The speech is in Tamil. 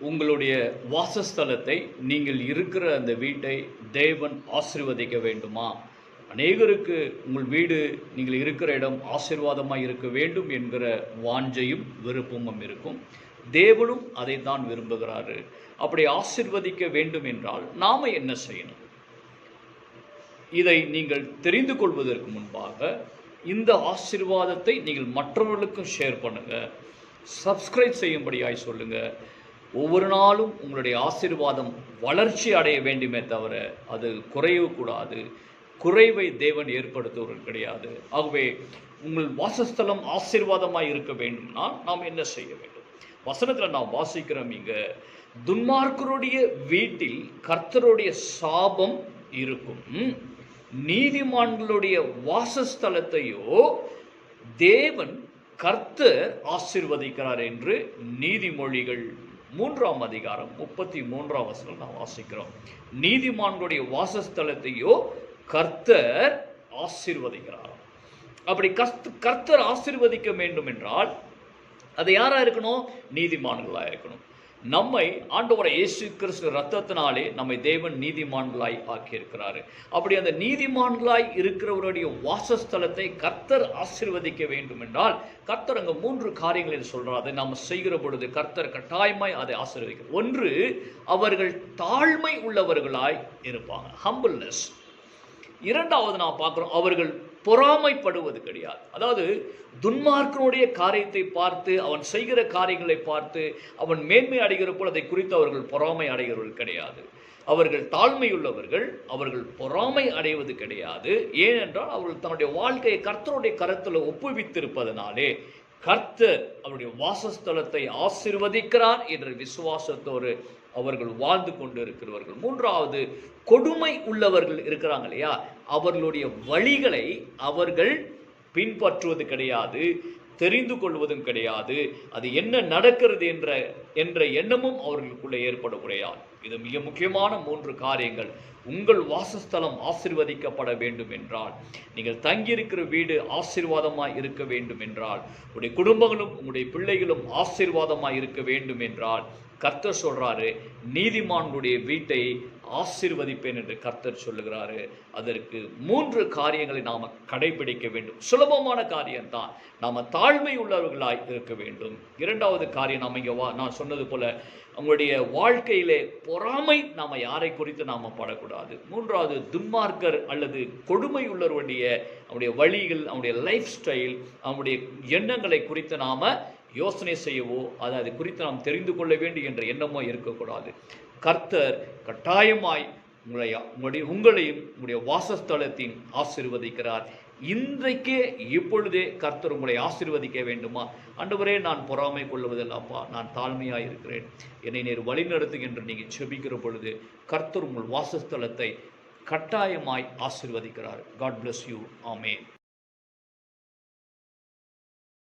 உங்களுடைய வாசஸ்தலத்தை, நீங்கள் இருக்கிற அந்த வீட்டை தேவன் ஆசீர்வதிக்க வேண்டுமா? அநேகருக்கு உங்கள் வீடு, நீங்கள் இருக்கிற இடம் ஆசீர்வாதமாக இருக்க வேண்டும் என்கிற வாஞ்சையும் விருப்பமும் இருக்கும். தேவனும் அதை தான் விரும்புகிறாரு. அப்படி ஆசீர்வதிக்க வேண்டும் என்றால் நாம் என்ன செய்யணும்? இதை நீங்கள் தெரிந்து கொள்வதற்கு முன்பாக இந்த ஆசீர்வாதத்தை நீங்கள் மற்றவர்களுக்கும் ஷேர் பண்ணுங்கள், சப்ஸ்கிரைப் செய்யும்படியாய் சொல்லுங்கள். ஒவ்வொரு நாளும் உங்களுடைய ஆசீர்வாதம் வளர்ச்சி அடைய வேண்டுமே தவிர அது குறையக்கூடாது. குறைவை தேவன் ஏற்படுத்துவது கிடையாது. ஆகவே உங்கள் வாசஸ்தலம் ஆசீர்வாதமாக இருக்க வேண்டும்னா நாம் என்ன செய்ய வேண்டும்? வசனத்தில் நாம் வாசிக்கிறோம், இங்கே துன்மார்க்கருடைய வீட்டில் கர்த்தருடைய சாபம் இருக்கும், நீதிமான்களுடைய வாசஸ்தலத்தையோ தேவன் கர்த்தர் ஆசீர்வதிக்கிறார் என்று நீதிமொழிகள் 3ஆம் அதிகாரம் 33ஆம் வசனம் நாம் வாசிக்கிறோம். நீதிமான்களுடைய வாசஸ்தலத்தையோ கர்த்தர் ஆசீர்வதிக்கிறார். அப்படி கர்த்தர் ஆசீர்வதிக்க வேண்டும் என்றால் அது யாரா இருக்கணும்? நீதிமான்களாக இருக்கணும். நம்மை ஆண்டவரை இயேசு கிறிஸ்து ரத்தத்தினாலே நம்மை தேவன் நீதிமான்களாய் ஆக்கியிருக்கிறாரு. அப்படி அந்த நீதிமான்களாய் இருக்கிறவருடைய வாசஸ்தலத்தை கர்த்தர் ஆசீர்வதிக்க வேண்டும் என்றால் கர்த்தர் அங்கே 3 காரியங்களில் சொல்றார். அதை நாம் செய்கிற பொழுது கர்த்தர் கட்டாயமாய் அதை ஆசீர்வதிக்கிறார். ஒன்று, அவர்கள் தாழ்மை உள்ளவர்களாய் இருப்பாங்க, ஹம்பிள்னஸ். இரண்டாவது நாம் பார்க்கிறோம், அவர்கள் பொறாமைப்படுவது கிடையாது. அதாவது துன்மார்க்கனுடைய காரியத்தை பார்த்து, அவன் செய்கிற காரியங்களை பார்த்து அவன் மேன்மை அடைகிற போல் அதை குறித்து அவர்கள் பொறாமை அடைகிறவர்கள் கிடையாது. அவர்கள் தாழ்மையுள்ளவர்கள், அவர்கள் பொறாமை அடைவது கிடையாது. ஏனென்றால் அவர்கள் தன்னுடைய வாழ்க்கையை கர்த்தருடைய கரத்தில் ஒப்புவித்திருப்பதனாலே கர்த்தர் அவருடைய வாசஸ்தலத்தை ஆசீர்வதிக்கிறார் என்ற விசுவாசத்தோடு அவர்கள் வாழ்ந்து கொண்டு இருக்கிறவர்கள். மூன்றாவது, கொடுமை உள்ளவர்கள் இருக்கிறாங்க இல்லையா, அவர்களுடைய வழிகளை அவர்கள் பின்பற்றுவது கிடையாது, தெரிந்து கொள்வதும் கிடையாது. அது என்ன நடக்கிறது என்ற எண்ணமும் அவர்களுக்குள்ளே ஏற்படக்கூடாது. இது மிக முக்கியமான 3 காரியங்கள். உங்கள் வாசஸ்தலம் ஆசீர்வதிக்கப்பட வேண்டும் என்றால், நீங்கள் தங்கியிருக்கிற வீடு ஆசீர்வாதமாக இருக்க வேண்டும் என்றால், உங்களுடைய குடும்பங்களும் உங்களுடைய பிள்ளைகளும் ஆசீர்வாதமாக இருக்க வேண்டும் என்றால் கர்த்தர் சொல்றாரு, நீதிமான்களுடைய வீட்டை ஆசீர்வதிப்பேன் என்று கர்த்தர் சொல்லுகிறாரு. அதற்கு 3 காரியங்களை நாம் கடைபிடிக்க வேண்டும். சுலபமான காரியம்தான். நாம் தாழ்மை உள்ளவர்களாய் இருக்க வேண்டும். இரண்டாவது காரியம், நாம் இங்கே நான் சொன்னது போல அவங்களுடைய வாழ்க்கையிலே பொறாமை நாம் யாரை குறித்து நாம் படக்கூடாது. மூன்றாவது, துன்மார்க்கர் அல்லது கொடுமை உள்ளவருடைய அவனுடைய வழிகள், அவனுடைய லைஃப் ஸ்டைல், அவனுடைய எண்ணங்களை குறித்து நாம் யோசனை செய்யவோ அதை குறித்து நாம் தெரிந்து கொள்ள வேண்டும் என்ற எண்ணமோ இருக்கக்கூடாது. கர்த்தர் கட்டாயமாய் உங்களையும் உங்களுடைய வாசஸ்தலத்தின் ஆசீர்வதிக்கிறார். இன்றைக்கே இப்பொழுதே கர்த்தர் உங்களை ஆசீர்வதிக்க வேண்டுமா? ஆண்டவரே, நான் பொறாமை கொள்வதில்லப்பா, நான் தாழ்மையாக இருக்கிறேன், என்னை நேர் வழி நடத்துகின்ற நீங்கள் செபிக்கிற பொழுது கர்த்தர் உங்கள் வாசஸ்தலத்தை கட்டாயமாய் ஆசீர்வதிக்கிறார். God bless you. ஆமென்.